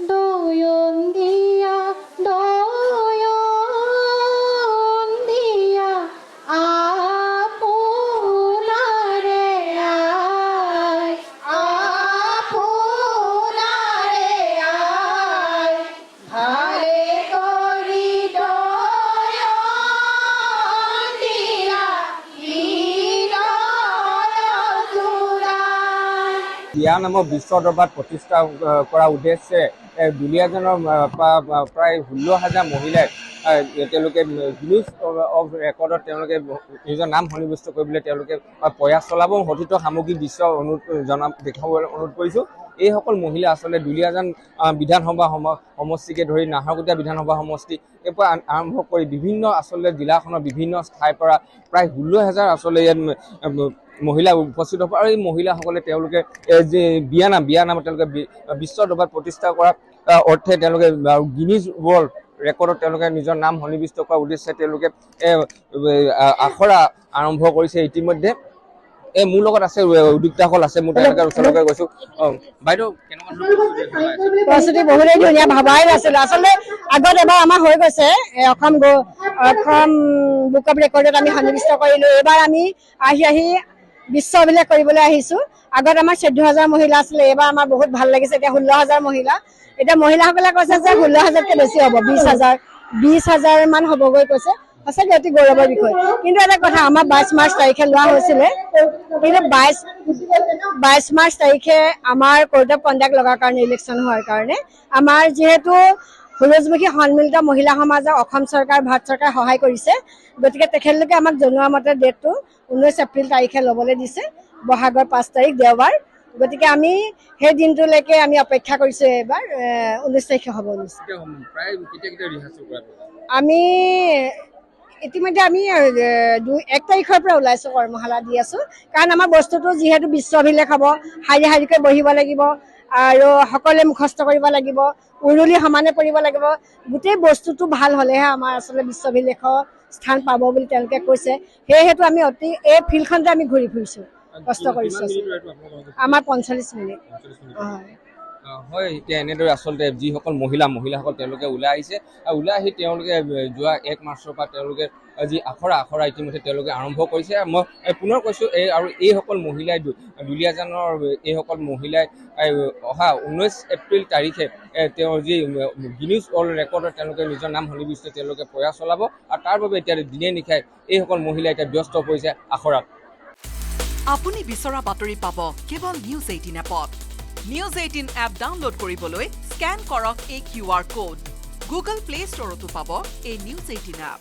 doyon dia apunare ay hare kori doyon dia বিয়া নামৰ বিশ্ব দৰবাৰ প্ৰতিষ্ঠা কৰা উদ্দেশ্যে দুলীয়াজানৰ প্ৰায় 16,000 মহিলাই তেওঁলোকে গিনিজ অফ ৰেকৰ্ডত তেওঁলোকে নিজৰ নাম সন্নিৱিষ্ট কৰিবলৈ তেওঁলোকে প্ৰয়াস চলাব সঠিত সামগ্ৰিক দৃশ্য দেখাবলৈ অনুৰোধ কৰিছোঁ। এইসকল মহিলা আচলতে দুলীয়াজান বিধানসভা সমষ্টিকে ধৰি নাহৰকটীয়া বিধানসভা সমষ্টি এই পৰা আৰম্ভ কৰি বিভিন্ন আচলতে জিলাখনৰ বিভিন্ন ঠাইৰ পৰা প্ৰায় 16,000 আচলতে ইয়াত মহিলা উপস্থিত হ'ব আৰু এই মহিলাসকলে তেওঁলোকে যে বিয়ানামত তেওঁলোকে বিশ্ব দৰবাৰত প্ৰতিষ্ঠা কৰা অৰ্থে তেওঁলোকে গিনিজ ৱৰ্ল্ড ৰেকৰ্ডত তেওঁলোকে নিজৰ নাম সন্নিৱিষ্ট কৰাৰ উদ্দেশ্যে তেওঁলোকে আখৰা আৰম্ভ কৰিছে। ইতিমধ্যে মোৰ লগত আছে উদ্যোক্তাসকল আছে, মোৰ তেওঁলোকৰ ওচৰলৈ গৈছো। বাইদেউ প্ৰস্তুতি বহুতেই ধুনীয়া, ভাবাই নাছিলো আচলতে। আগত এবাৰ আমাৰ হৈ গৈছে অসম বুক অফ ৰেকৰ্ডত আমি সন্নিৱিষ্ট কৰিলো। এইবাৰ আমি আহি বিশ্ব অভিলেখ কৰিবলৈ আহিছো। আগত আমাৰ 14,000 মহিলা আছিলে, এইবাৰ আমাৰ বহুত ভাল লাগিছে। এতিয়া 16,000 মহিলা। এতিয়া মহিলাসকলে কৈছে যে 16,000কে বেছি হ'ব, 20,000 মান হ'বগৈ কৈছে। সঁচাকৈ অতি গৌৰৱৰ বিষয়। কিন্তু এটা কথা, আমাৰ 22 মাৰ্চ তাৰিখে লোৱা হৈছিলে, কিন্তু 22 মাৰ্চ তাৰিখে আমাৰ কোৰ্ট অফ কণ্ডাক্ট লগাৰ কাৰণে, ইলেকশ্যন হোৱাৰ কাৰণে আমাৰ যিহেতু সুৰুজমুখী সন্মিলিত মহিলা সমাজক অসম চৰকাৰ, ভাৰত চৰকাৰে সহায় কৰিছে, গতিকে তেখেতলোকে আমাক জনোৱা মতে ডেটটো 19 এপ্ৰিল তাৰিখে ল'বলৈ দিছে, বহাগৰ 5 তাৰিখ দেওবাৰ। গতিকে আমি সেই দিনটোলৈকে আমি অপেক্ষা কৰিছো। এইবাৰ 19 তাৰিখে হ'ব। আমি ইতিমধ্যে আমি 1 তাৰিখৰ পৰা ওলাইছো, কৰ্মশালা দি আছো। কাৰণ আমাৰ বস্তুটো যিহেতু বিশ্ব অভিলেখ হ'ব, শাৰীকৈ বহিব লাগিব আৰু সকলোৱে মুখস্থ কৰিব লাগিব, উৰুলি সমানে পৰিব লাগিব। গোটেই বস্তুটো ভাল হ'লেহে আমাৰ আচলতে বিশ্ব অভিলেখৰ স্থান পাব বুলি তেওঁলোকে কৈছে। সেয়েহেতু আমি এই ফিল্ডখনতে আমি ঘূৰি ফুৰিছো, কষ্ট কৰিছো। আমাৰ 45 মিনিট হয়। এতিয়া এনেদৰে আচলতে যিসকল মহিলাসকল তেওঁলোকে ওলাই আহিছে, ওলাই আহি তেওঁলোকে যোৱা 1 মাৰ্চৰ পৰা তেওঁলোকে যি আখৰা ইতিমধ্যে তেওঁলোকে আৰম্ভ কৰিছে। মই পুনৰ কৈছোঁ, এইসকল মহিলাই দুলীয়াজানৰ এইসকল মহিলাই অহা 19 এপ্ৰিল তাৰিখে তেওঁৰ যি গিনিজ ৱৰ্ল্ড ৰেকৰ্ডত তেওঁলোকে নিজৰ নাম সন্নিৱিষ্ট তেওঁলোকে প্ৰয়াস চলাব আৰু তাৰ বাবে এতিয়া দিনে নিশাই এইসকল মহিলা এতিয়া ব্যস্ত পৰিছে আখৰাত। আপুনি বিচৰা বাতৰি পাব কেৱল নিউজ 18 এপত। নিউজ 18 এপ ডাউনলোড কৰিবলৈ স্কেন কৰক এই QR কোড। গুগল প্লে ষ্টৰতো পাব এই নিউজ 18 এপ।